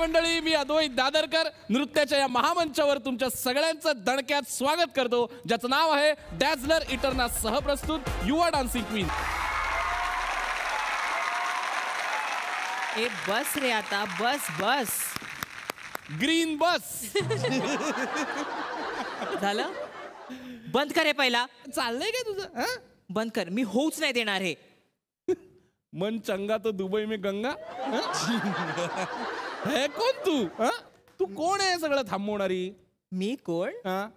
मंडळी, मी अद्वैत दादरकर नृत्याच्या या महामंचावर तुमच्या सगळ्यांचं दणक्यात स्वागत करतो, ज्याचं नाव आहे डॅझलर इटर्ना सहप्रस्तुत युवा डान्सिंग क्वीन. ए बस रे आता, बस बस. ग्रीन बस. झालं? बंद कर हे पहिला. चाललंय काय तुझं? हा? बंद कर, मी होऊच नाही देणार हे. मन चंगा तो दुबई में गंगा. हे कोण तू? हा? तू कोण आहे सगळं थांबवणारी? मी कोण? हा?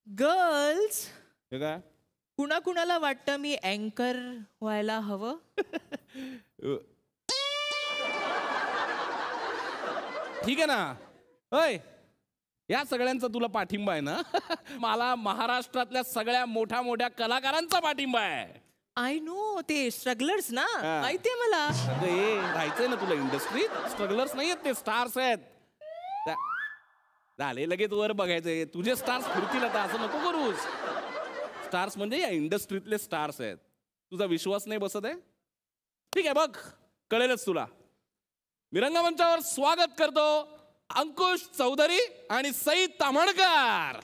गर्ल्स, हे काय? कुणा कुणाला वाटतं मी अँकर व्हायला हवं? ठीक आहे ना. होय, या सगळ्यांचा तुला पाठिंबा आहे ना? मला महाराष्ट्रातल्या सगळ्या मोठ्या मोठ्या कलाकारांचा पाठिंबा आहे. आय नो, ते स्ट्रगलर्स ना, माहितीये मला. राहायचंय ना तुला इंडस्ट्रीत. स्ट्रगलर्स नाही आहेत, ते स्टार्स आहेत. झाले लगेच वर बघायचंय. तुझे स्टार्स फिरतील आता, असं नको करूस. स्टार्स म्हणजे या इंडस्ट्रीतले स्टार्स आहेत. तुझा विश्वास नाही बसत आहे? ठीक आहे, बघ कळेलच तुला. मी रंगमंचावर स्वागत करतो अंकुश चौधरी आणि सई ताम्हणकर.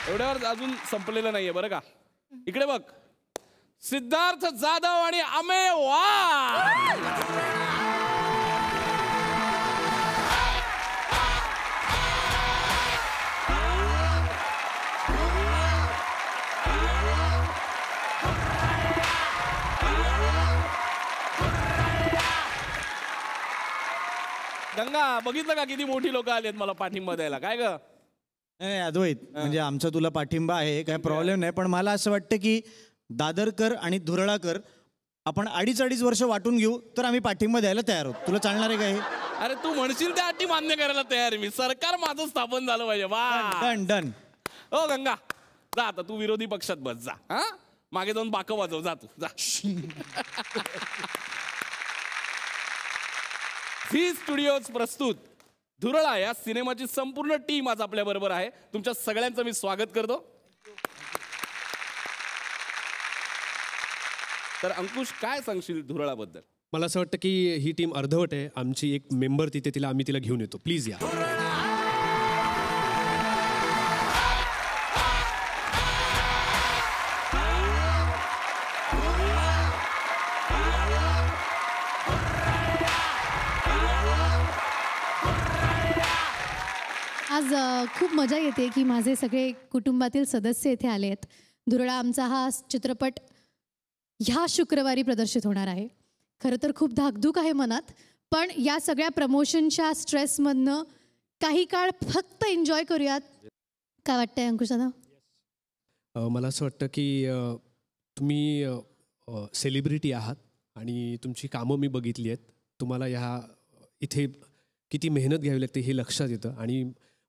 एवढ्यावर अजून संपलेलं नाहीये बरं का. इकडे बघ, सिद्धार्थ जाधव आणि अमेय वाघ. गंगा, बघितलं का किती मोठी लोक आलेत मला पाठिंबा द्यायला? काय ग? नाही अद्वैत, म्हणजे आमचा तुला पाठिंबा आहे, काय प्रॉब्लेम नाही. पण मला असं वाटतं की दादरकर आणि धुरळाकर आपण अडीच वर्ष वाटून घेऊ, तर आम्ही पाठिंबा द्यायला तयार आहोत. तुला चालणार आहे का हे? अरे तू म्हणशील त्या अटी मान्य करायला तयार आहे मी. सरकार माझं स्थापन झालं पाहिजे. वा, डन डन. हो गंगा, जा आता तू विरोधी पक्षात बस. जा, हा, मागे जाऊन बाकं वाजव. जा तू, जा. झी स्टुडिओज प्रस्तुत धुरळा या सिनेमाची संपूर्ण टीम आज आपल्या बरोबर आहे. तुमच्या सगळ्यांचं मी स्वागत करतो. तर अंकुश, काय सांगशील धुरळाबद्दल? मला असं वाटतं की ही टीम अर्धवट आहे. आमची एक मेंबर तिथे, आम्ही तिला घेऊन येतो. प्लीज या. आज खूप मजा येते की माझे सगळे कुटुंबातील सदस्य इथे आले आहेत. धुरळा आमचा हा चित्रपट ह्या शुक्रवारी प्रदर्शित होणार आहे. खरं तर खूप धाकधूक आहे मनात, पण या सगळ्या प्रमोशनच्या स्ट्रेसमधनं काही काळ फक्त एन्जॉय करूयात. काय वाटतंय अंकुश दादा? मला असं वाटतं की तुम्ही सेलिब्रिटी आहात आणि तुमची कामं मी बघितली आहेत. तुम्हाला ह्या इथे किती मेहनत घ्यावी लागते हे लक्षात येतं आणि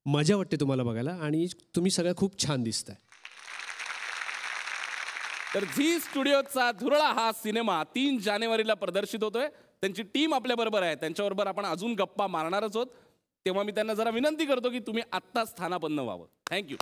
मजा वाटते तुम्हाला बघायला, आणि तुम्ही सगळ्या खूप छान दिसताय. तर झी स्टुडिओचा धुरळा हा सिनेमा 3 जानेवारीला प्रदर्शित होतोय. त्यांची टीम आपल्या बरोबर आहे, त्यांच्याबरोबर आपण अजून गप्पा मारणारच आहोत. तेव्हा मी त्यांना जरा विनंती करतो की तुम्ही आत्ता स्थानापन्न व्हावं. थँक्यू.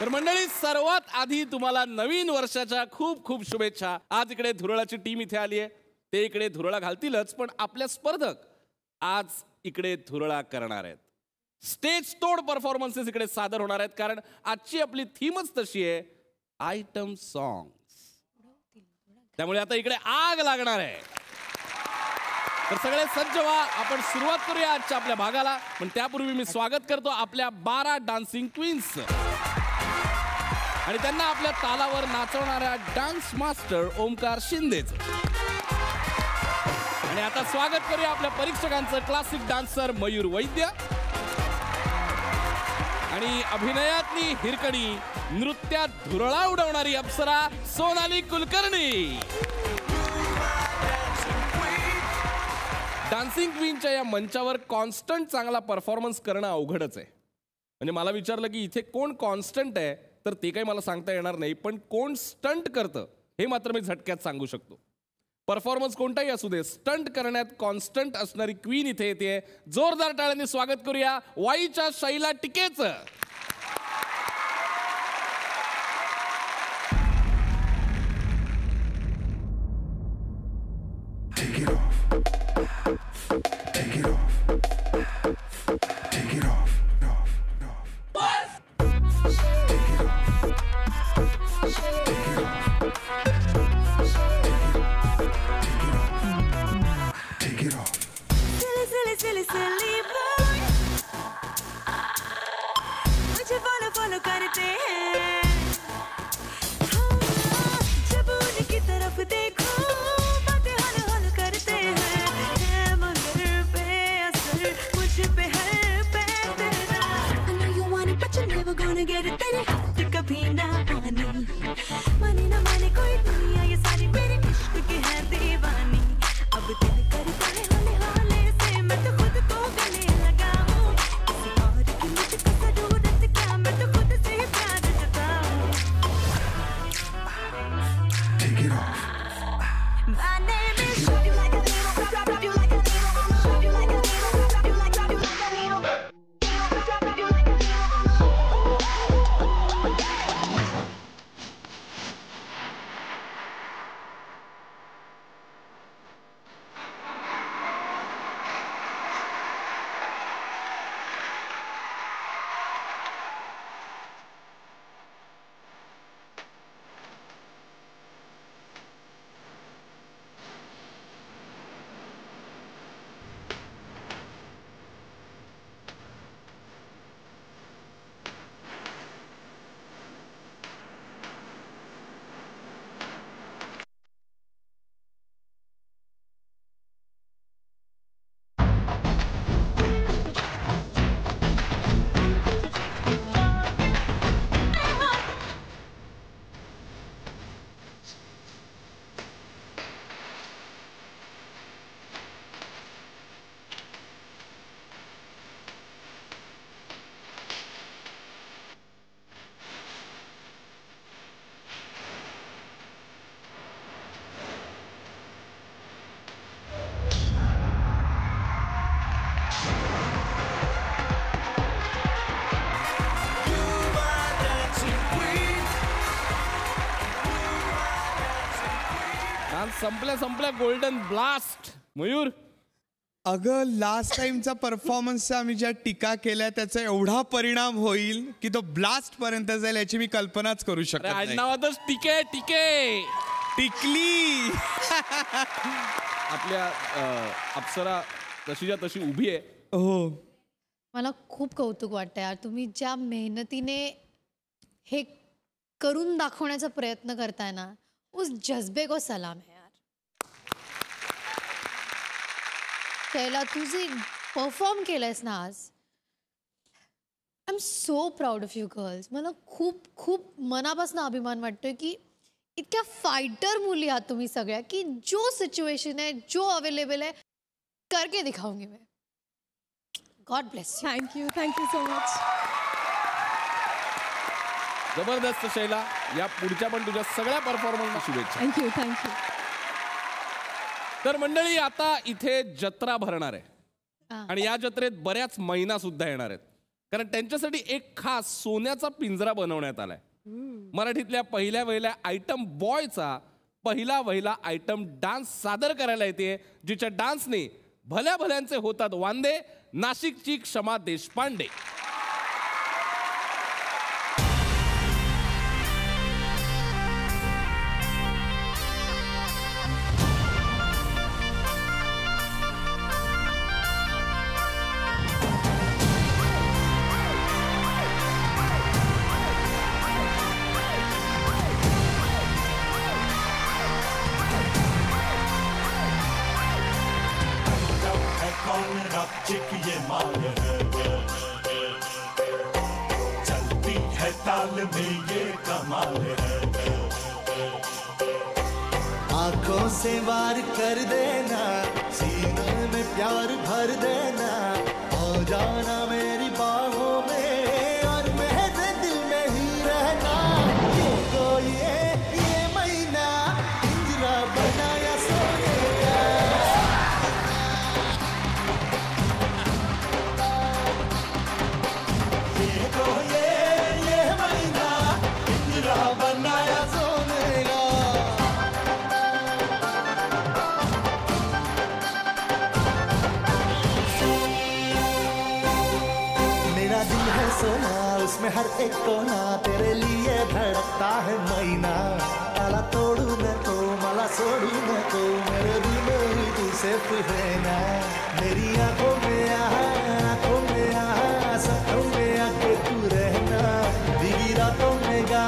तर मंडळी, सर्वात आधी तुम्हाला नवीन वर्षाच्या खूप खूप शुभेच्छा. आज इकडे धुरळाची टीम इथे आली आहे. ते इकडे धुरळा घालतीलच, पण आपल्या स्पर्धक आज इकडे धुरळा करणार आहेत. स्टेज तोड परफॉर्मन्सेस इकडे सादर होणार आहेत, कारण आजची आपली थीमच तशी आहे, आयटम सॉंग्स. त्यामुळे आता इकडे आग लागणार आहे. तर सगळे सज्ज व्हा, आपण सुरुवात करूया आजच्या आपल्या भागाला. पण त्यापूर्वी मी स्वागत करतो आपल्या 12 डान्सिंग क्वीन्स आणि त्यांना आपल्या तालावर नाचवणाऱ्या डान्स मास्टर ओमकार शिंदेचं. आणि आता स्वागत करूया आपल्या परीक्षकांचं, क्लासिक डान्सर मयूर वैद्य आणि अभिनयातली हिरकणी, नृत्यात धुरळा उडवणारी अप्सरा सोनाली कुलकर्णी. डान्सिंग क्वीनच्या या मंचावर कॉन्स्टंट चांगला परफॉर्मन्स करणं अवघडच आहे. म्हणजे मला विचारलं की इथे कोण कॉन्स्टंट आहे, तर ते काही मला सांगता येणार नाही, पण कोण स्टंट करतं हे मात्र मी झटक्यात सांगू शकतो. परफॉर्मन्स कोणताही असू दे, स्टंट करण्यात कॉन्स्टंट असणारी क्वीन इथे येते. जोरदार टाळ्यांनी स्वागत करूया वाईच्या शैला टिकेचं. फॉलो करते हैं जब उनकी तरफ देखो बातें हल हल करते हैं मगर बेअसर मुझ पे हर पे तेरा I know you want it but you're never gonna get it तेरे हाथ कभी ना आने माने ना माने कोई दुनिया ये सारी मेरे इश्क की है दीवानी अब दिल करता है हौले हौले से मैं तो खुद को गले लगाऊं किसी और की मुझको जरूरत क्या मैं तो खुद से ही प्यार जताऊं Take it off My name is Shove you like a needle Drop you like a needle Shove you like a needle Drop you like a needle Drop you like a needle संपल्या golden blast. Mayur, अगं last टाइमचा परफॉर्मन्सचा आम्ही ज्या टीका केल्या त्याचा एवढा परिणाम होईल की तो ब्लास्ट पर्यंत जाईल याची मी कल्पनाच करू शकत नाही. आडनावातच टिके टिके टिकली. आपल्या अप्सरा तशीच्या तशी उभी आहे. हो, मला खूप कौतुक वाटतं यार, तुम्ही ज्या मेहनतीने हे करून दाखवण्याचा प्रयत्न करताय ना, उस जज्बे को सलाम है यार. शैला, तू जे परफॉर्म केलंयस ना आज, I am so proud of you girls. मला खूप खूप मनापासून अभिमान वाटतोय की इतक्या फायटर मुली आहात तुम्ही सगळ्या, की जो सिच्युएशन है, जो अवेलेबल है, करके दिखाऊंगी मैं. God bless. Thank you so much. जबरदस्त शैला. या पुढच्या पण तुझ्या सगळ्या परफॉर्मन्सला शुभेच्छा. थँक्यू. तर मंडळी, आता इथे जत्रा भरणार आहे आणि या जत्रेत बऱ्याच महिना सुद्धा येणार आहेत, कारण त्यांच्यासाठी एक खास सोन्याचा पिंजरा बनवण्यात आलाय. मराठीतल्या पहिल्या वहिल्या आयटम बॉयचा पहिला वहिला आयटम डान्स सादर करायला येते, जिच्या डान्सने भल्या भल्यांचे होतात वांदे. नाशिकची क्षमा देशपांडे. ये माल है, चलती है ताल में ये कमाल है. आंखों से वार कर देना, सीने में प्यार भर देना, हो जाना मेरी बाहों में और मेरे दिल में ही रहना. ये महीना सोना उसमें हर एक कोना तेरे लिए धड़कता है मैना मला तोडू नको मला सोडू नको मेरे दिल में ही तू सिर्फ रहना मेरी आंखों में सपनों में आके तू रहना भीगी रातों में गा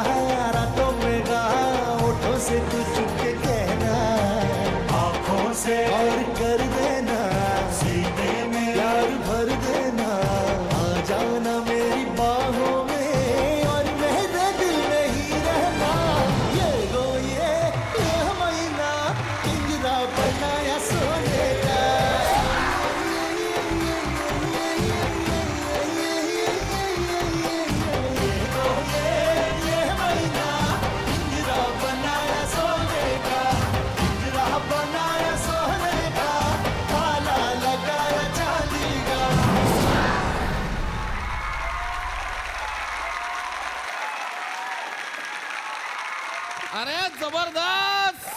होठों से तू चुप के कहना आंखों से और कर देना सीने में प्यार भर देना आ जाना मेरी बाहों में और मेरे दिल में ही रहना ये महीना पिंजरा बनाया सोने का अरे जबरदस्त.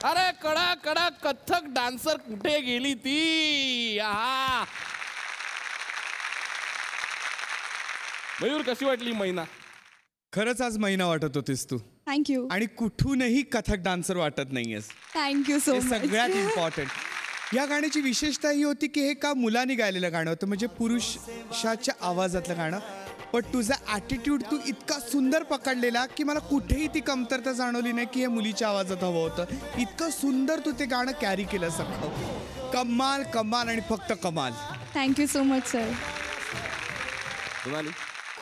अरे कडा कडा कथ्थक डान्सर कुठे गेली ती. आहा. मयूर कशी वाटली महिना? खरंच आज महिना वाटत होतीस तू थँक्यू आणि कुठूनही कथक डान्सर वाटत नाहीयेस. थँक्यू सो हे मच. सगळ्यात इम्पॉर्टंट. या गाण्याची विशेषता ही होती की हे का मुलांनी गायलेलं गाणं होतं म्हणजे पुरुषाच्या आवाजातलं गाणं. पण तुझा ॲटिट्यूड तू इतका सुंदर पकडलेला की मला कुठेही ती कमतरता जाणवली नाही की हे मुलीच्या आवाजात हवं होतं. इतकं सुंदर तू ते गाणं कॅरी केलं सगळं. कमाल कमाल आणि फक्त कमाल. Thank you so much sir. Sonali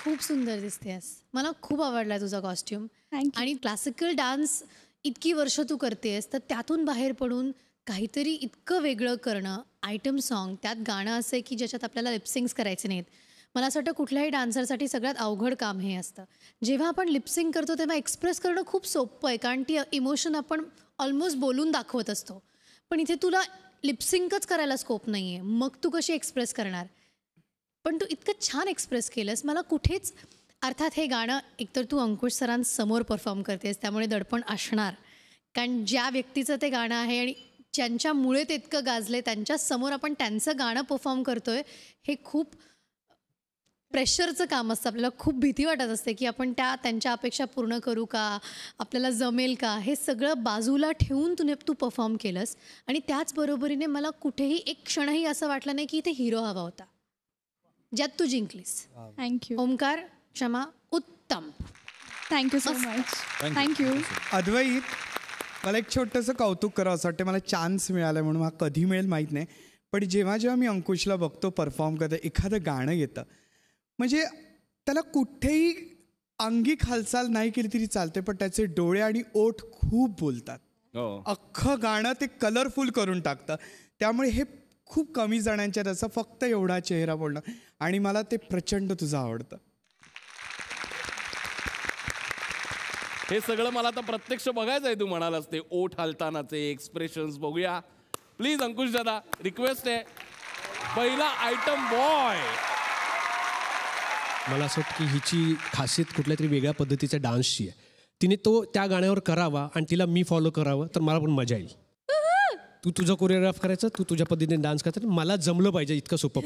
खूप सुंदर दिसतेस. मला खूप आवडला तुझा कॉस्ट्युम. थँक्यू. आणि क्लासिकल डान्स इतकी वर्ष तू करतेस तर त्यातून बाहेर पडून काहीतरी इतकं वेगळं करणं. आयटम सॉन्ग त्यात गाणं असं आहे की ज्याच्यात आपल्याला लिपसिंग्स करायचे नाहीत. मला असं वाटतं कुठल्याही डान्सरसाठी सगळ्यात अवघड काम हे असतं. जेव्हा आपण लिपसिंग करतो तेव्हा एक्सप्रेस करणं खूप सोपं आहे कारण ती इमोशन आपण ऑलमोस्ट बोलून दाखवत असतो. पण इथे तुला लिपसिंगच करायला स्कोप नाही आहे. मग तू कशी एक्सप्रेस करणार? पण तू इतकं छान एक्सप्रेस केलंस. मला कुठेच अर्थात हे गाणं एकतर तू अंकुश सरांसमोर परफॉर्म करतेस त्यामुळे दडपण असणार कारण ज्या व्यक्तीचं ते गाणं आहे आणि ज्यांच्यामुळे ते इतकं गाजले त्यांच्यासमोर आपण त्यांचं गाणं परफॉर्म करतोय हे खूप प्रेशरचं काम असतं. आपल्याला खूप भीती वाटत असते की आपण त्यांच्या अपेक्षा पूर्ण करू का, आपल्याला जमेल का. हे सगळं बाजूला ठेवून तू परफॉर्म केलंस. आणि त्याचबरोबरीने मला कुठेही एक क्षणही असं वाटलं नाही की इथे हिरो हवा होता ज्यात तू जिंकलीस. थँक्यू. ओमकार, क्षमा, उत्तम. Thank you so much. थँक्यू. अद्वैत, मला एक छोटंसं कौतुक करावं असं वाटतं. मला चान्स मिळाला म्हणून हा कधी मिळेल माहीत नाही. पण जेव्हा जेव्हा मी अंकुशला बघतो परफॉर्म करता एखादं गाणं येतं म्हणजे त्याला कुठेही अंगिक हालचाल नाही केली तरी चालते पण त्याचे डोळे आणि ओठ खूप बोलतात. अख्खं गाणं ते कलरफुल करून टाकतं. त्यामुळे हे खूप कमी जणांच्यात असं फक्त एवढा चेहरा बोलणं आणि मला ते प्रचंड तुझं आवडतं. हे सगळं मला आता प्रत्यक्ष बघायचं आहे. तू म्हणालास ते ओठ हलतानाचे एक्सप्रेशन्स बघूया प्लीज. अंकुश दादा रिक्वेस्ट आहे. पहिला आयटम बॉय. मला असं वाटतं की हिची खासियत कुठल्या तरी वेगळ्या पद्धतीच्या डान्सची आहे. तिने तो त्या गाण्यावर करावा आणि तिला मी फॉलो करावं तर मला पण मजा येईल. तू तुझं कोरिओग्राफ करायचं, तू तुझ्या पद्धतीने डान्स करायचं. मला जमलं पाहिजे इतकं सोपं.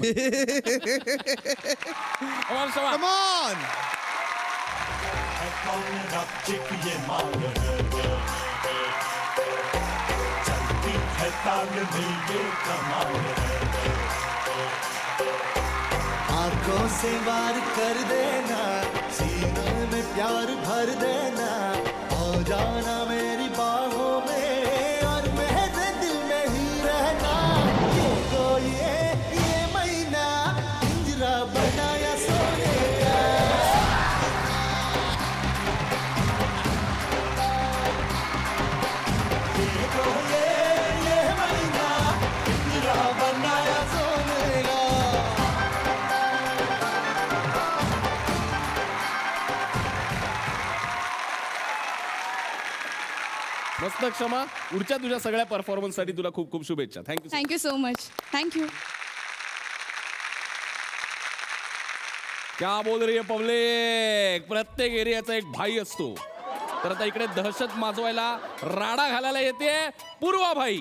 Come on! आंखों से वार कर देना सीने में प्यार भर देना आ जाना मेरी बाहों में और मेरे दिल में ही रहना ये महीना पिंजरा बनाया सोने का ये महीना पिंजरा बनाया सोने का. मस्त क्षमा. पुढच्या तुझ्या सगळ्या परफॉर्मन्ससाठी तुला खूप खूप शुभेच्छा. Thank you. Thank you so much. Thank you. क्या बोल रही है पब्लिक. प्रत्येक एरियाचा एक भाई असतो. तर आता इकडे दहशत माजवायला राडा घालायला येते पूर्वा भाई.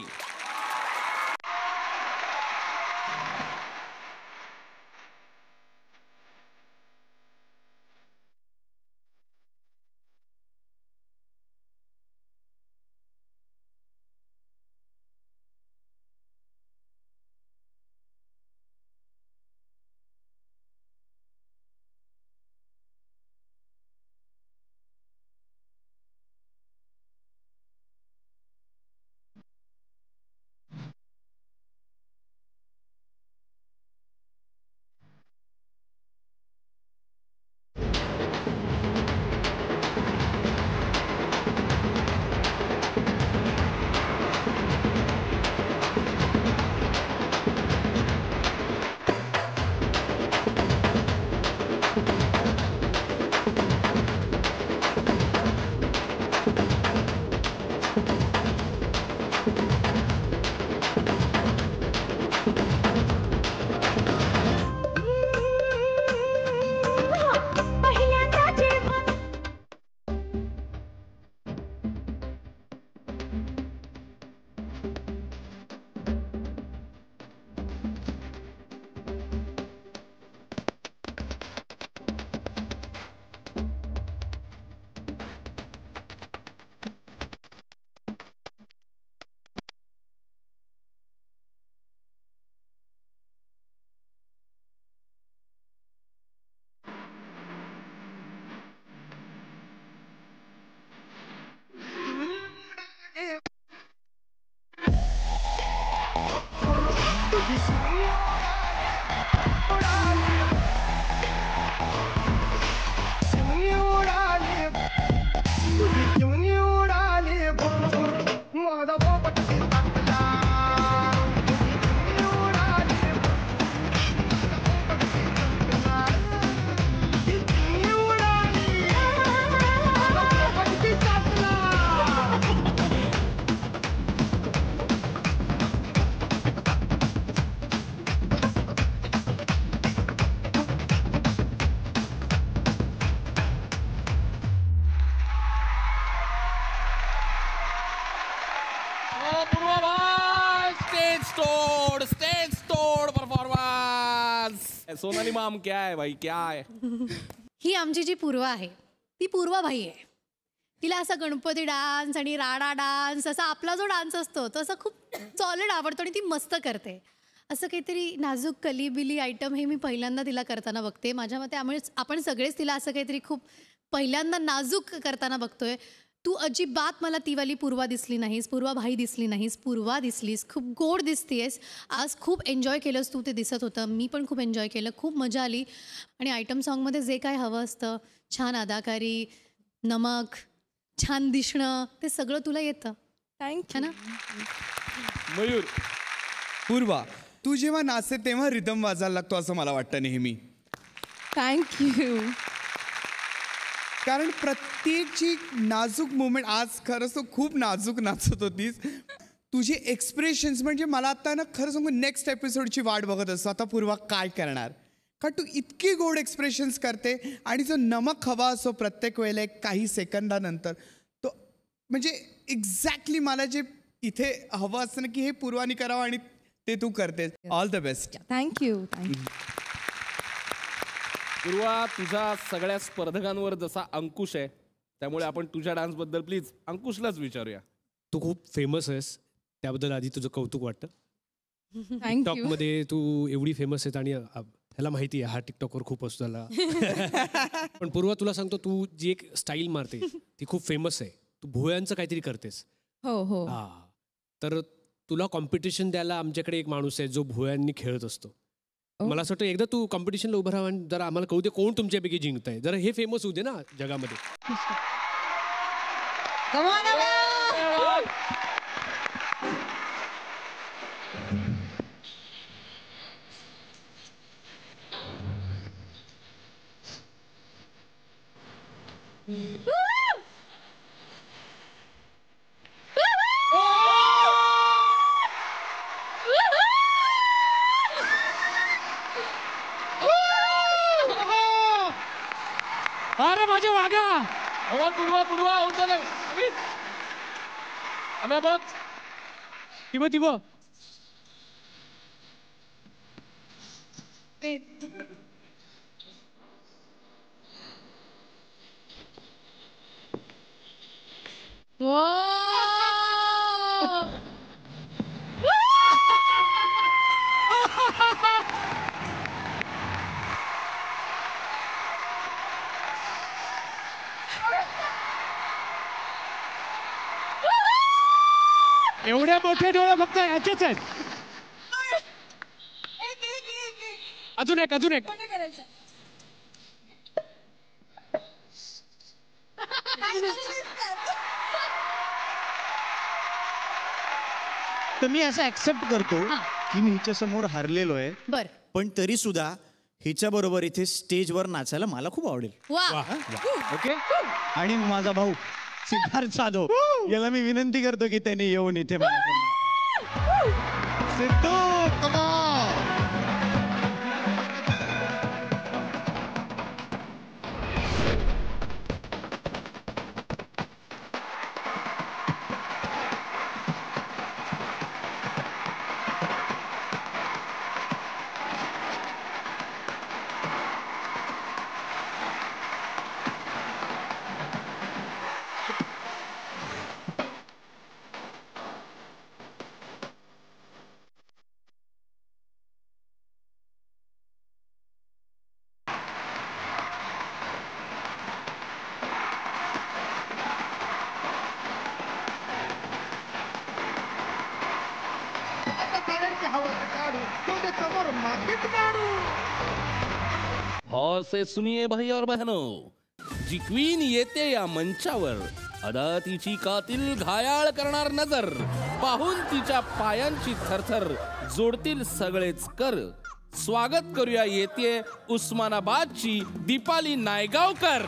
पहिल्यांदा जेव्हा स्टेज तोड परफॉर्मन्स. सोनाली माम क्या है भाई, क्या है? ही आमची जी पूर्वा आहे ती पूर्वाबाई आहे. तिला असा गणपती डान्स आणि राडा डान्स असा आपला जो डान्स असतो तो असा खूप सॉलिड आवडतो आणि ती मस्त करते. असं काहीतरी नाजूक कलीबिली आयटम हे मी पहिल्यांदा तिला करताना बघते. माझ्या मते त्यामुळेच आपण सगळेच तिला असं काहीतरी खूप पहिल्यांदा नाजूक करताना बघतोय. तू अजिबात मला तीवाली पूर्वा दिसली नाहीस, पूर्वाबाई दिसली नाहीस, पूर्वा दिसलीस. खूप गोड दिसतीयस आज. खूप एन्जॉय केलंस तू, ते दिसत होतं. मी पण खूप एन्जॉय केलं, खूप मजा आली. आणि आयटम सॉन्गमध्ये जे काय हवं असतं, छान अदाकारी, नमक, छान दिसणं, ते सगळं तुला येतं. थँक्यू है ना? मयूर, पूर्वा, तू जेव्हा नाचते तेव्हा रिदम वाजायला लागतो असं मला वाटतं नेहमी. थँक्यू. कारण प्रत्येकची नाजूक मुवमेंट, आज खरंच तू खूप नाजूक नाचत होतीस. तुझे एक्सप्रेशन्स म्हणजे मला आता ना खरं सांगू नेक्स्ट एपिसोडची वाट बघत असतो. आता पूर्वा काय करणार, कारण तू इतकी गोड एक्सप्रेशन्स करते आणि जो नमक हवा असतो प्रत्येक वेळेला एक काही सेकंदानंतर, तो म्हणजे एक्झॅक्टली मला जे इथे हवं असतं ना की हे पूर्वानी करावं आणि ते तू करतेस. All the best. थँक्यू. पूर्वा, तुझ्या सगळ्या स्पर्धकांवर जसा अंकुश आहे, त्यामुळे आपण तुझ्या डान्सबद्दल प्लीज अंकुशलाच विचारूया. तू खूप फेमस आहेस, त्याबद्दल आधी तुझं कौतुक वाटतं. थँक्यू. टिकटॉकमध्ये तू एवढी फेमस आहेस आणि ह्याला माहिती आहे हा टिकटॉकवर खूप असतो त्याला. पण पूर्वा, तुला सांगतो, तू जी एक स्टाईल मारते ती खूप फेमस आहे. तू भुवयांचं काहीतरी करतेस. हो हो. हा, तर तुला कॉम्पिटिशन द्यायला आमच्याकडे एक माणूस आहे जो भुवयांनी खेळत असतो. मला असं वाटतं एकदा तू कॉम्पिटिशनला उभं राहा आणि जरा आम्हाला कळू दे कोण तुमच्यापैकी जिंकताय. जरा हे फेमस होऊ दे ना जगामध्ये. अरे माझे वागा, पूर्वा पूर्वा होतं ना. आम्ही बघ तिव तिव एवढे मोठे डोळे फक्त याचेच आहेत. अजून एक अजून एक. तर मी असं ऍक्सेप्ट करतो की मी हिच्या समोर हारलेलो आहे, बर. पण तरी सुद्धा हिच्या बरोबर इथे स्टेजवर नाचायला मला खूप आवडेल. वा. ओके. आणि माझा भाऊ सिद्धार्थ जाधव याला मी विनंती करतो की त्याने येऊन इथे सिद्धू, come on. हवस काढू तुझे समोर मातीत काढू. और से सुनिए भाई और बहनों, जी क्वीन येते या मंचावर, अदा तिची कातील घायाळ करणार नजर, पाहून तिच्या पायांची थरथर जोडतील सगळेच कर. स्वागत करूया येते उस्मानाबादची दीपाली नायगावकर.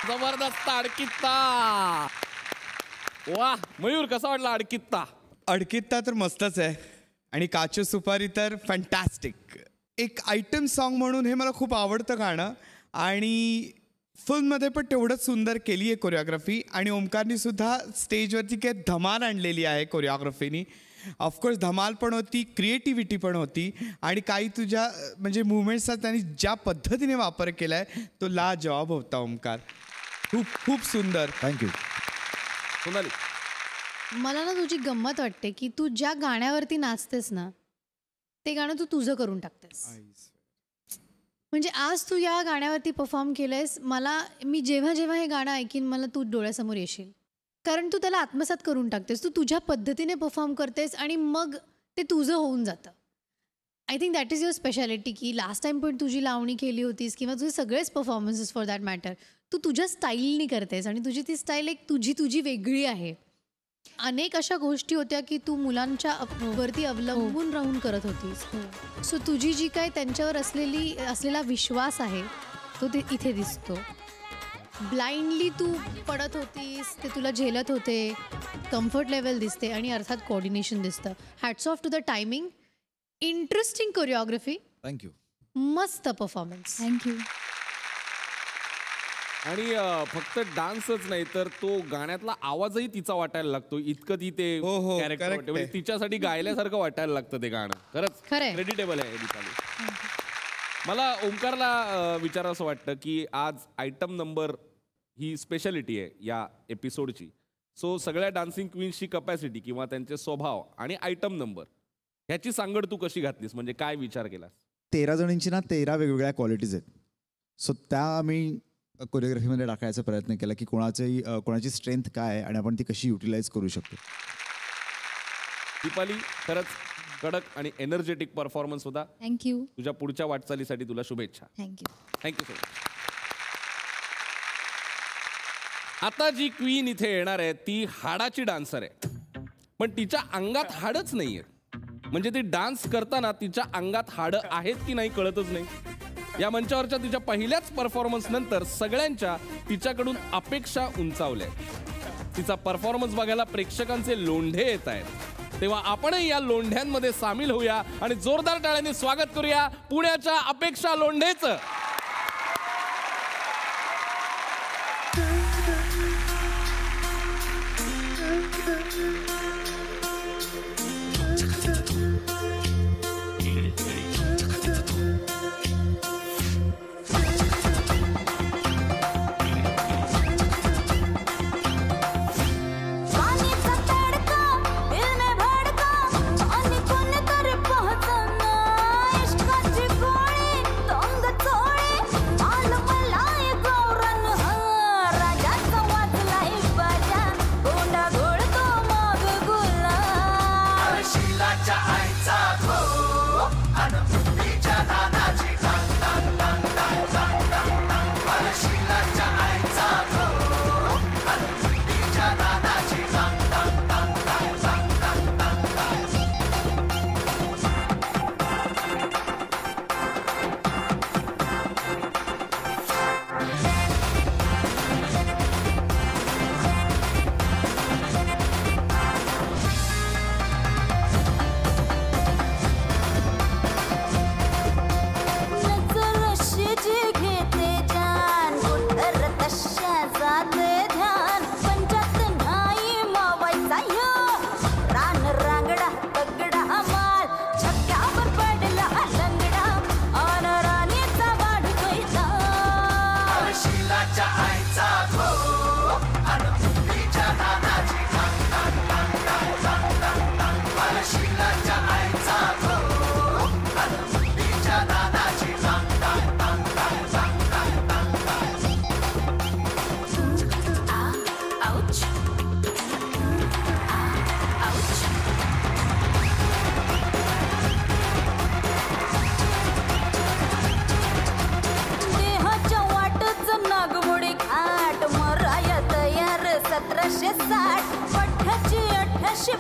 जबरदस्त अडकित्ता. वा मयूर, कसा वाटला अडकित्ता? अडकित्ता तर मस्तच आहे आणि काचू सुपारी तर फॅन्टॅस्टिक. एक आयटम सॉन्ग म्हणून हे मला खूप आवडतं गाणं आणि फिल्ममध्ये पण तेवढंच सुंदर केली आहे कोरिओग्राफी. आणि ओमकारनी सुद्धा स्टेजवरती काय धमाल आणलेली आहे कोरिओग्राफीनी. ऑफकोर्स धमाल पण होती, क्रिएटिव्हिटी पण होती आणि काही तुझ्या म्हणजे मुवमेंट्सचा त्यांनी ज्या पद्धतीने वापर केला आहे तो लाजवाब होता ओमकार. खूप खूप सुंदर. थँक्यू. सोनाली, मला ना तुझी गंमत वाटते की तू ज्या गाण्यावरती नाचतेस ना ते गाणं तू तुझं करून टाकतेस. म्हणजे आज तू या गाण्यावरती परफॉर्म केलंयस. मी जेव्हा जेव्हा हे गाणं ऐकीन मला तू डोळ्यासमोर येशील, कारण तू त्याला आत्मसात करून टाकतेस. तू तुझ्या पद्धतीने परफॉर्म करतेस आणि मग ते तुझं होऊन जातं. I think that is your speciality की लास्ट टाइम पण तुझी लावणी केली होतीस किंवा तुझे सगळेच परफॉर्मन्सेस फॉर दॅट मॅटर तू तुझ्या स्टाईलनी करतेस आणि तुझी ती स्टाईल एक तुझी वेगळी आहे. अनेक अशा गोष्टी होत्या की तू मुलांच्या वरती अवलंबून राहून करत होतीस. सो तुझी जी काय त्यांच्यावर असलेला विश्वास आहे तो ते इथे दिसतो. ब्लाइंडली तू पडत होतीस, ते तुला झेलत होते, कम्फर्ट लेवल दिसते आणि अर्थात कोऑर्डिनेशन दिसतं. Hats off to the timing. Interesting choreography. Thank you. मस्त परफॉर्मन्स. थँक्यू. आणि फक्त डान्सच नाही तर तो गाण्यातला आवाजही तिचा वाटायला लागतो. इतकं ती ते हो, हो, character correct वाटते. म्हणजे आहे. तिच्यासाठी गायल्यासारखं वाटायला लागतं ते गाणं. खरंच खरंय. क्रेडिटेबल आहे दीपाली. मला ओंकारला विचारावं असं वाटतं की आज आयटम नंबर ही स्पेशालिटी आहे या एपिसोडची. सो सगळ्या डान्सिंग क्वीन्सची कपॅसिटी किंवा त्यांचे स्वभाव आणि आयटम नंबर ह्याची सांगड तू कशी घातलीस? म्हणजे काय विचार केलास? 13 जणींची ना 13 वेगवेगळ्या क्वालिटीज आहेत. सो त्या आम्ही कोरिओग्राफीमध्ये टाकायचा प्रयत्न केला की कोणाची स्ट्रेंथ काय आहे आणि आपण ती कशी युटिलाइज करू शकतो. दीपाली खरंच कडक आणि एनर्जेटिक परफॉर्मन्स होता. थँक्यू. तुझ्या पुढच्या वाटचालीसाठी तुला शुभेच्छा. थँक्यू. Thank you so much. आता जी क्वीन इथे येणार आहे ती हाडाची डान्सर आहे, पण तिच्या अंगात हाडच नाहीये. म्हणजे ती डान्स करताना तिच्या अंगात हाडं आहेत की नाही कळतच नाही. या मंचावरच्या तिच्या पहिल्याच परफॉर्मन्स नंतर सगळ्यांच्या तिच्याकडून अपेक्षा उंचावल्या. तिचा परफॉर्मन्स बघायला प्रेक्षकांचे लोंढे येत आहेत. तेव्हा आपणही या लोंढ्यांमध्ये सामील होऊया आणि जोरदार टाळ्यांनी स्वागत करूया पुण्याच्या अपेक्षा लोंढेचं.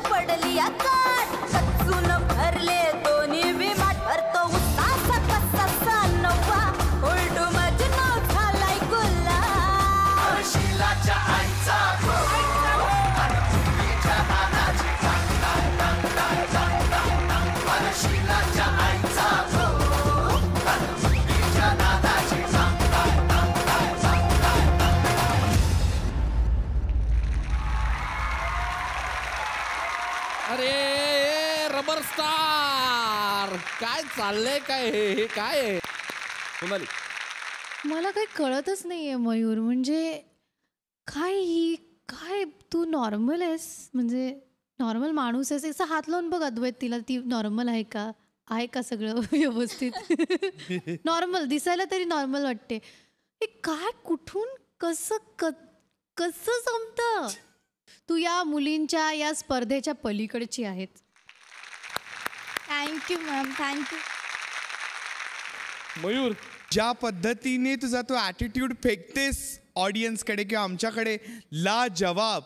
पडली काट कच्चून भरले दोन्ही विमाट भरतो उसासा कसा नवा उलटू मजनू झालाय गुल्ला शिलाच्या आईचा शिलाच्या आईचा अरे रबर स्टार काय चाललंय काय हे काय आहे सोनाली? मला काही कळतच नाहीये मयूर. म्हणजे काय तू नॉर्मल आहेस? म्हणजे नॉर्मल माणूस आहेस? याचा हात लावून बघ अद्वैत तिला, ती नॉर्मल आहे का सगळं व्यवस्थित? नॉर्मल दिसायला तरी नॉर्मल वाटते. हे काय कुठून कसं जमतं? तू या मुलींच्या या स्पर्धेच्या पलीकडची आहेत. Thank you ma'am, thank you. मयूर, ज्या पद्धतीने तुझा तो ॲटिट्यूड फेकतेस ऑडियन्सकडे किंवा आमच्याकडे लाजवाब.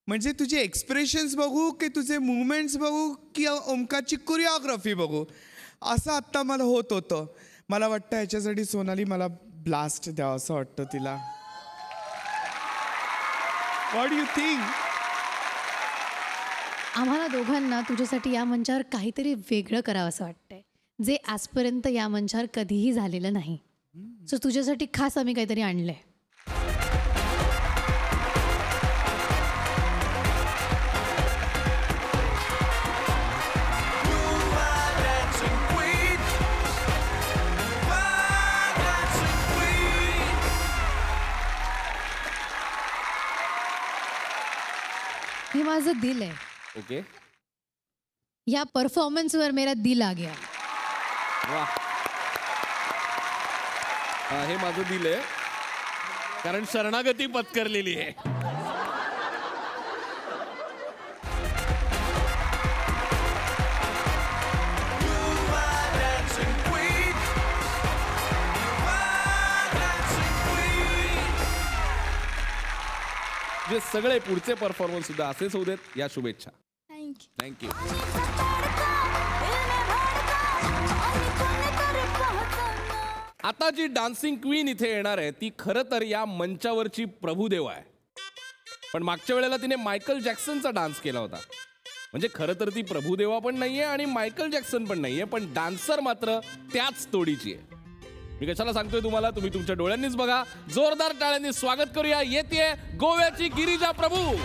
म्हणजे तुझे एक्सप्रेशन्स बघू की तुझे मुवमेंट्स बघू की ओमकाची कोरिओग्राफी बघू, असं आत्ता मला होत होतं. मला वाटतं ह्याच्यासाठी सोनाली मला ब्लास्ट द्यावं असं वाटतं तिला. What do you think? आम्हाला दोघांना तुझ्यासाठी या मंचावर काहीतरी वेगळं करावं असं वाटतंय, जे आजपर्यंत या मंचावर कधीही झालेलं नाही. सो तुझ्यासाठी खास आम्ही काहीतरी आणलंय. हे माझं दिल आहे. ओके. या परफॉर्मन्सवर मेरा दिल आ गया. वाह. हे माझं दिल आहे कारण शरणागती पत्करलेली आहे. तुझे सगळे पुढचे परफॉर्मन्स सुद्धा असेच होऊ देत, या शुभेच्छा. थँक्यू. थँक्यू. आता जी डान्सिंग क्वीन इथे येणार आहे ती खरं तर या मंचावरची प्रभुदेवा आहे. पण मागच्या वेळेला तिने मायकल जॅक्सनचा डान्स केला होता. म्हणजे खरं तर ती प्रभुदेवा पण नाहीये आणि मायकल जॅक्सन पण नाहीये, पण डान्सर मात्र त्याच तोडीची आहे. मी कशाला सांगतोय तुम्हाला, तुम्ही तुमच्या डोळ्यांनीच बघा. जोरदार टाळ्यांनी स्वागत करूया, येते गोव्याची गिरिजा प्रभू.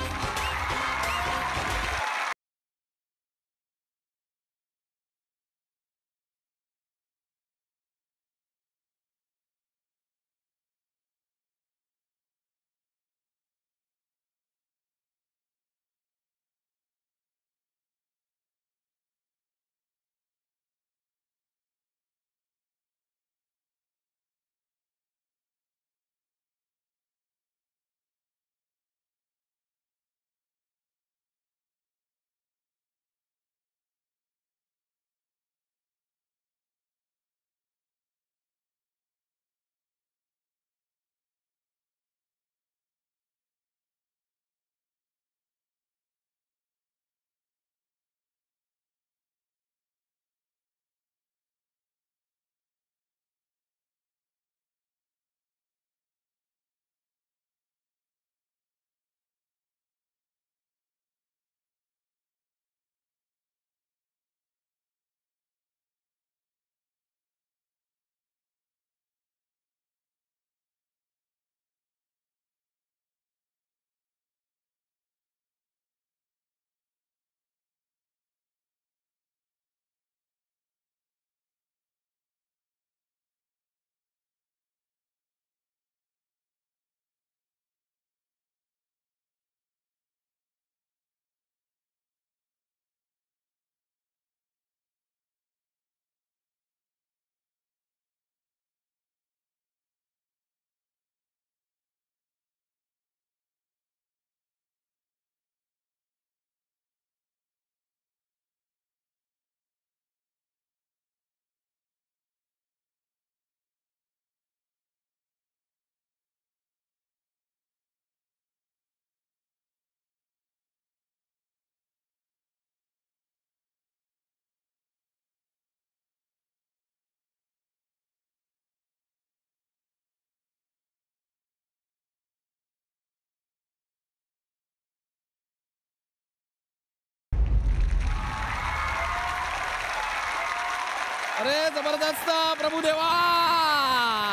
अरे जबरदस्त प्रभुदेवा,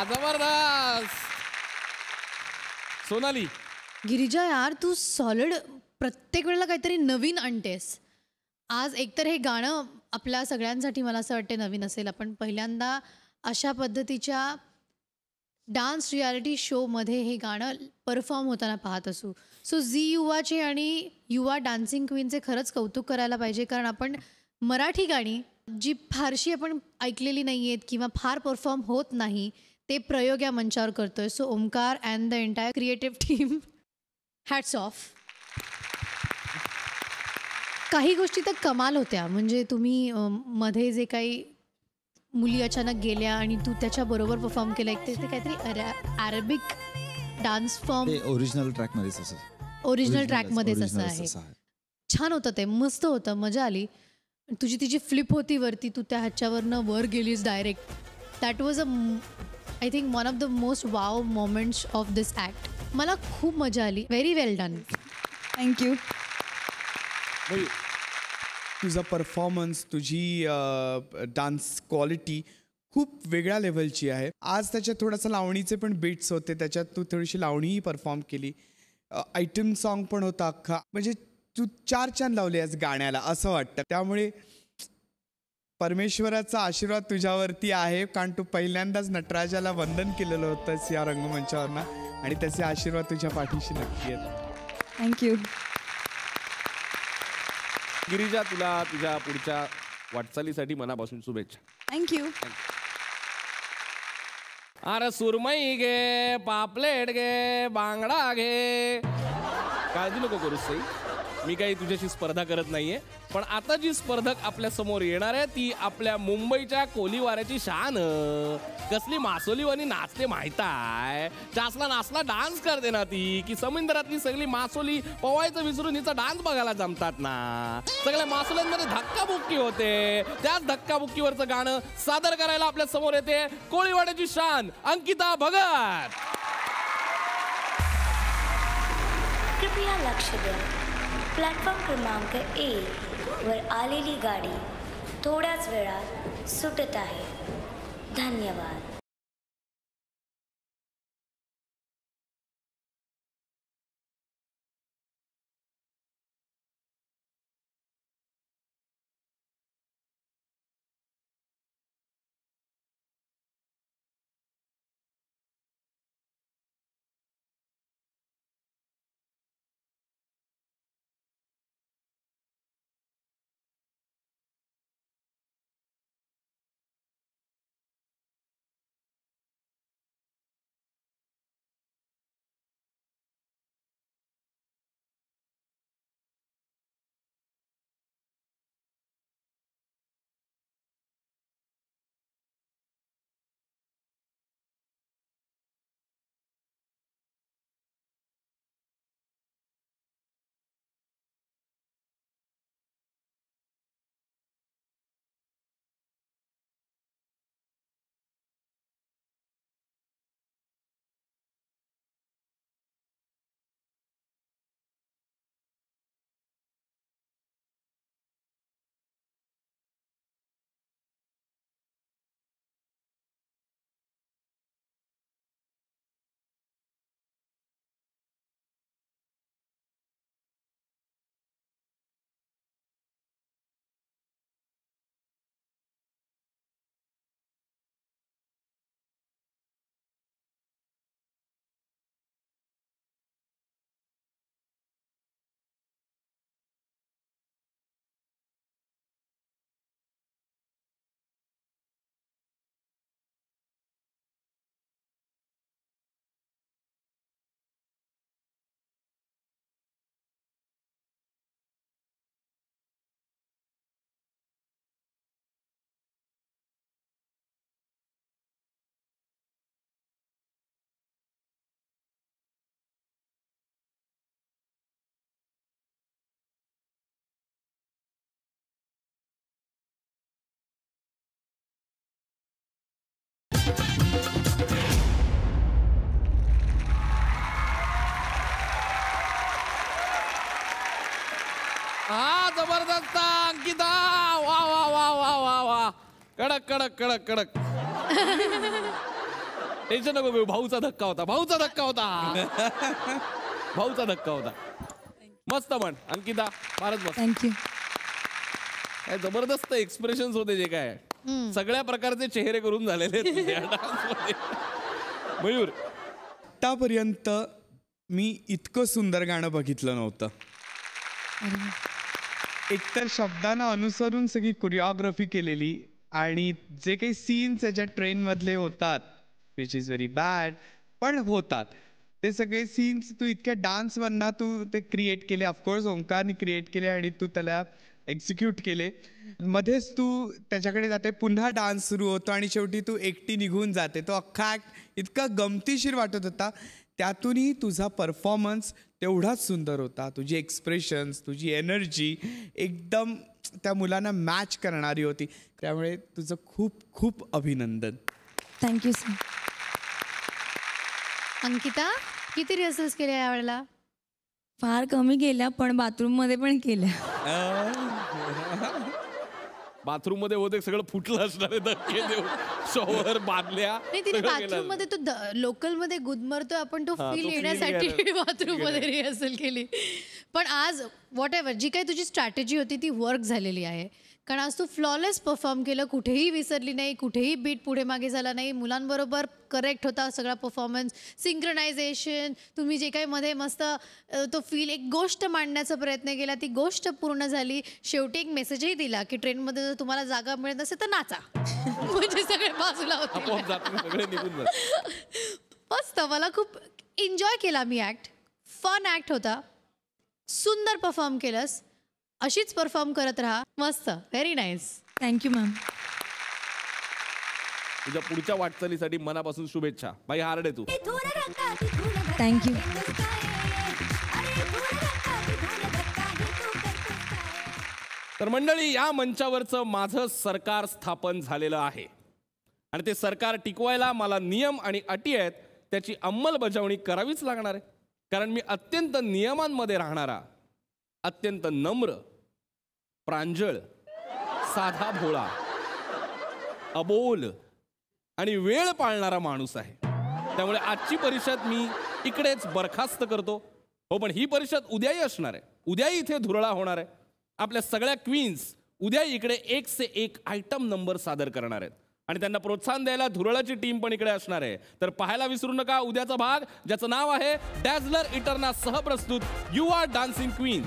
जबरदस्त. सोनाली. गिरिजा यार, तू सॉलिड प्रत्येक वेळेला काहीतरी नवीन आणतेस. आज एकतर हे गाणं आपल्या सगळ्यांसाठी मला असं वाटते नवीन असेल. आपण पहिल्यांदा अशा पद्धतीच्या डान्स रियालिटी शोमध्ये हे गाणं परफॉर्म होताना पाहत असू. सो झी युवाचे आणि युवा डान्सिंग क्वीनचे खरंच कौतुक करायला पाहिजे, कारण आपण मराठी गाणी जी फारशी आपण ऐकलेली नाही आहेत किंवा फार परफॉर्म होत नाही ते प्रयोग या मंचावर करतोय. So Omkar and the entire creative team, hats off. काही गोष्टी तर कमाल होत्या. म्हणजे तुम्ही मध्ये जे काही मुली अचानक गेल्या आणि तू त्याच्याबरोबर परफॉर्म केलं, एक ते काहीतरी अरेबिक डान्स फॉर्म ओरिजिनल ट्रॅकमध्येच असं, ओरिजिनल ट्रॅकमध्येच असं आहे. छान होतं ते, मस्त होतं, मजा आली. तुझी तिची फ्लिप होती वरती, तू त्या ह्याच्यावरनं वर गेलीस direct. That was I think one of the most wow moments of this act. मला खूप मजा आली. व्हेरी वेल डन. थँक्यू. तुझा परफॉर्मन्स, तुझी डान्स क्वालिटी खूप वेगळ्या लेवलची आहे. आज त्याच्यात थोडासा लावणीचे पण बीट्स होते, त्याच्यात तू थोडीशी लावणीही परफॉर्म केली. आयटम सॉन्ग पण होता अख्खा. म्हणजे तू 4 चांद लावले आज गाण्याला असं वाटतं. त्यामुळे परमेश्वराचा आशीर्वाद तुझ्यावरती आहे, कारण तू पहिल्यांदाच नटराजाला वंदन केलेलं होतंस या रंगमंचावरनं आणि त्याचे आशीर्वाद तुझ्या पाठीशी नक्की आहेत. थँक्यू. गिरिजा, तुला तुझ्या पुढच्या वाटचालीसाठी मनापासून शुभेच्छा. थँक्यू. अरे सुरमई घे, पापलेट घे, बांगडा घे. काळजी नको करूस सई, मी काही तुझ्याशी स्पर्धा करत नाहीये. पण पण आता जी स्पर्धक आपल्या समोर येणार आहे ती आपल्या मुंबईच्या कोलीवाऱ्याची शान. कसली मासोलीवानी नाचते माहित आहे. चासला नाचला डान्स करते ना ती की समुद्रातली सगळी मासोली पवायचं विसरून हिचा डान्स बघायला जमतात ना. सगळ्या मासोल्यांमध्ये धक्काबुक्की होते. त्याच धक्काबुक्कीवरचं गाणं सादर करायला आपल्या समोर येते कोळीवाड्याची शान अंकिता भगत. कृपया लक्ष द्या. प्लॅटफॉर्म क्रमांक 1 वर आलेली गाडी थोड्याच वेळात सुटत आहे. धन्यवाद. हा जबरदस्त अंकिता. वा वा वा वा वा वा. कडक कडक कडक कडक. टेन्शन नको घेऊ. भाऊचा धक्का होता. भाऊचा धक्का होता. भाऊचा धक्का होता. मस्त म्हण अंकिता. फारच मस्त. थँक्यू. काय जबरदस्त एक्सप्रेशन्स होते जे काय सगळ्या प्रकारचे चेहरे करून झालेले आहेत या डान्समध्ये. मयूर आतापर्यंत मी इतकं सुंदर गाणं बघितलं नव्हतं. एकतर शब्दांना अनुसरून सगळी कोरिओग्राफी केलेली आणि जे काही सीन्स याच्या ट्रेनमधले होतात विच इज व्हेरी बॅड पण होतात ते सगळे सीन्स तू इतक्या डान्सवरना तू ते क्रिएट केले. ऑफकोर्स ओंकारने क्रिएट केले आणि तू त्याला एक्झिक्यूट केले. मध्येच तू त्याच्याकडे जाते पुन्हा डान्स सुरू होतो आणि शेवटी तू एकटी निघून जाते. तो अख्खा ॲक्ट इतका गमतीशीर वाटत होता. त्यातूनही तुझा परफॉर्मन्स तेवढाच सुंदर होता. तुझी एक्सप्रेशन्स तुझी एनर्जी एकदम त्या मुलांना मॅच करणारी होती. त्यामुळे तुझं खूप खूप अभिनंदन. Thank you sir. अंकिता किती रिहर्सल्स केल्या यावेळेला? फार कमी केल्या पण बाथरूममध्ये पण केल्या. बाथरूम मध्ये होते सगळं फुटलं असणार आहे. धक्के देऊ शॉवर बांधल्या. नाही तिने बाथरूम मध्ये तो लोकल मध्ये गुदमरतोय आपण तो फील येण्यासाठी बाथरूम मध्ये रिहर्सल केली. पण आज व्हॉट एव्हर जी काही तुझी स्ट्रॅटेजी होती ती वर्क झालेली आहे. कारण आज तू फ्लॉलेस परफॉर्म केलं. कुठेही विसरली नाही. कुठेही बीट पुढे मागे झाला नाही. मुलांबरोबर करेक्ट होता सगळा परफॉर्मन्स. सिंक्रोनायझेशन तुम्ही जे काही मध्ये मस्त तो फील एक गोष्ट मांडण्याचा प्रयत्न केला. ती गोष्ट पूर्ण झाली. शेवटी एक मेसेजही दिला की ट्रेनमध्ये जर तुम्हाला जागा मिळत नसेल तर नाचा. म्हणजे सगळे बाजूला होते. मस्त. मला खूप एन्जॉय केला मी ॲक्ट. फन ॲक्ट होता. सुंदर परफॉर्म केलंस. अशीच परफॉर्म करत राहा. मस्त, व्हेरी नाईस. Thank you ma'am. तुझ्या पुढच्या वाटचालीसाठी मनापासून शुभेच्छा. बाई हार्ड आहे तू. थँक्यू. तर मंडळी, या मंचावरचं माझं सरकार स्थापन झालेलं आहे आणि ते सरकार टिकवायला मला नियम आणि अटी आहेत त्याची अंमलबजावणी करावीच लागणार आहे. कारण मी अत्यंत नियमांमध्ये राहणारा, अत्यंत नम्र, प्रांजळ, साधा भोळा, अबोल आणि वेळ पाळणारा माणूस आहे. त्यामुळे आजची परिषद मी इकडेच बरखास्त करतो. हो, पण ही परिषद उद्याही असणार आहे. उद्याही इथे धुरळा होणार आहे. आपल्या सगळ्या क्वीन्स उद्या इकडे 1 से 1 आयटम नंबर सादर करणार आहेत आणि त्यांना प्रोत्साहन द्यायला धुरळाची टीम पण इकडे असणार आहे. तर पाहायला विसरू नका उद्याचा भाग, ज्याचं नाव आहे डॅझलर इटर्ना सहप्रस्तुत यू आर डान्सिंग क्वीन.